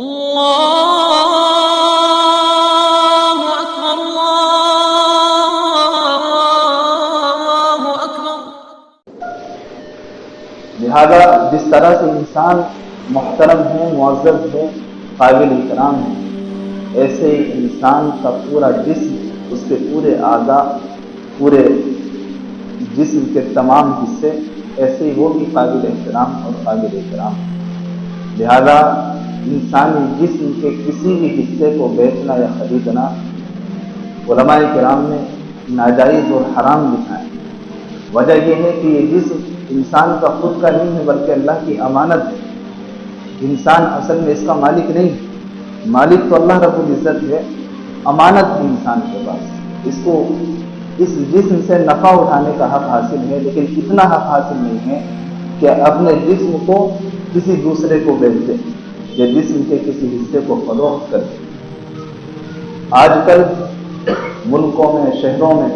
اللہ اکبر اللہ اکبر۔ لہذا جس طرح سے انسان محترم ہے، معزز ہے، قابل احترام ہے، ایسے ہی انسان کا پورا جسم، اس کے پورے اعضاء، پورے جسم کے تمام حصے، ایسے ہی وہ بھی قابل احترام اور قابل احترام ہے۔ لہذا انسانی جسم کے کسی بھی حصے کو بیچنا یا خریدنا علماء کرام نے ناجائز اور حرام لکھا ہے۔ وجہ یہ ہے کہ یہ جسم انسان کا خود کا نہیں ہے بلکہ اللہ کی امانت ہے۔ انسان اصل میں اس کا مالک نہیں ہے، مالک تو اللہ رب العزت ہے، امانت ہے انسان کے پاس۔ اس کو اس جسم سے نفع اٹھانے کا حق حاصل ہے، لیکن اتنا حق حاصل نہیں ہے کہ اپنے جسم کو کسی دوسرے کو بیچ دے یا جسم کے کسی حصے کو فروخت کر دے۔ آج کل ملکوں میں، شہروں میں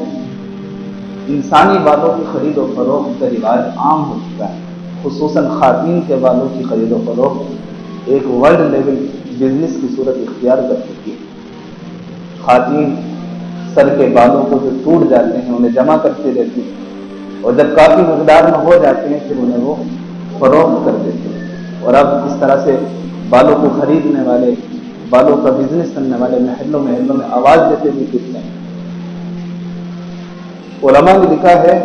انسانی بالوں کی خرید و فروخت کا رواج عام ہو چکا ہے، خصوصاً خواتین کے بالوں کی خرید و فروخت ایک ورلڈ لیول بزنس کی صورت اختیار کر چکی ہے۔ خواتین سر کے بالوں کو جو ٹوٹ جاتے ہیں انہیں جمع کرتی رہتی ہیں، اور جب کافی مقدار میں ہو جاتے ہیں پھر انہیں وہ فروخت کر دیتے ہیں۔ اور اب اس طرح سے بالوں کو خریدنے والے، بالوں کا بزنس کرنے والے محلوں میں آواز دیتے ہوئے پھرتے ہیں۔ علماء نے لکھا ہے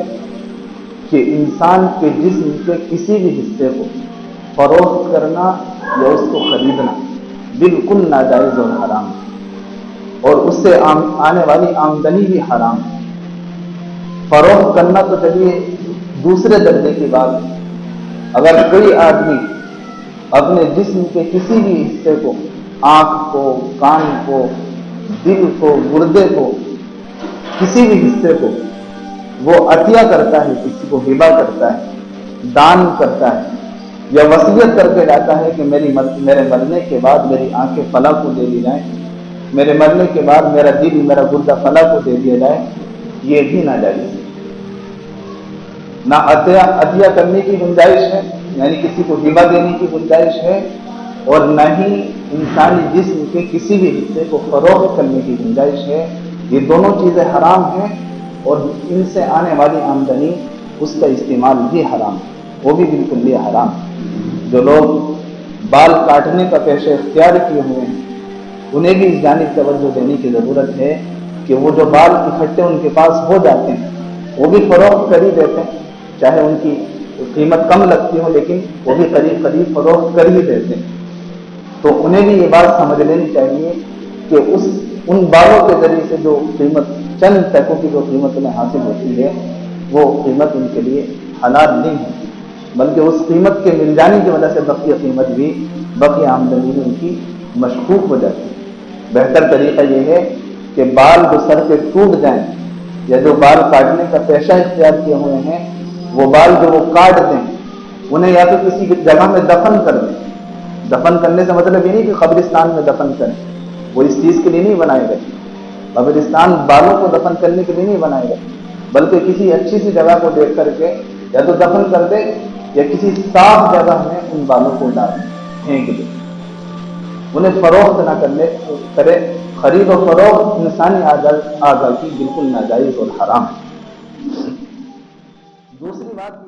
کہ انسان کے جسم کے کسی بھی حصے کو فروخت کرنا یا اس کو خریدنا بالکل ناجائز اور حرام ہے، اور اس سے آنے والی آمدنی بھی حرام ہے۔ فروخت کرنا تو چلیے دوسرے درجے کی بات ہے۔ اگر کوئی آدمی اپنے جسم کے کسی بھی حصے کو، آنکھ کو، کان کو، دل کو، گردے کو، کسی بھی حصے کو وہ عطیہ کرتا ہے، کسی کو ہبہ کرتا ہے، دان کرتا ہے، یا وصیت کر کے جاتا ہے کہ میرے مرنے کے بعد میری آنکھیں فلاں کو دے دی جائیں، میرے مرنے کے بعد میرا دل، میرا گردہ فلاں کو دے دیا جائے، یہ بھی ناجائز ہے۔ نہ عطیہ کرنے کی گنجائش ہے، یعنی کسی کو ہبہ دینے کی گنجائش ہے، اور نہ ہی انسانی جسم کے کسی بھی حصے کو فروخت کرنے کی گنجائش ہے۔ یہ دونوں چیزیں حرام ہیں، اور ان سے آنے والی آمدنی، اس کا استعمال بھی حرام ہے، وہ بھی بالکل یہ حرام ہے۔ جو لوگ بال کاٹنے کا پیشہ اختیار کیے ہوئے ہیں انہیں بھی اس جانب توجہ دینے کی ضرورت ہے کہ وہ جو بال اکٹھے ان کے پاس ہو جاتے ہیں وہ بھی فروخت کر ہی دیتے ہیں، چاہے ان کی قیمت کم لگتی ہو لیکن وہ بھی قریب فروخت کر ہی دیتے ہیں۔ تو انہیں بھی یہ بات سمجھ لینی چاہیے کہ ان بالوں کے ذریعے سے جو قیمت، چند پیسوں کی جو قیمت انہیں حاصل ہوتی ہے، وہ قیمت ان کے لیے حلال نہیں ہے، بلکہ اس قیمت کے مل جانے کی وجہ سے بقیہ قیمت بھی، بقیہ آمدنی بھی ان کی مشکوک ہو جاتی ہے۔ بہتر طریقہ یہ ہے کہ بال جو سر کے ٹوٹ جائیں یا جو بال کاٹنے کا پیشہ اختیار کیے ہوئے ہیں، وہ بال جو وہ کاٹ دیں انہیں یا تو کسی جگہ میں دفن کر دیں۔ دفن کرنے سے مطلب یہ نہیں کہ قبرستان میں دفن کریں، وہ اس چیز کے لیے نہیں بنائے گئے۔ قبرستان بالوں کو دفن کرنے کے لیے نہیں بنائے گئے، بلکہ کسی اچھی سی جگہ کو دیکھ کر کے یا تو دفن کر دے یا کسی صاف جگہ میں ان بالوں کو ڈال پھینک دے، انہیں فروخت نہ کرے۔ خرید و فروخت انسانی اعضاء کی بالکل ناجائز اور حرام ہے۔ دوسری بات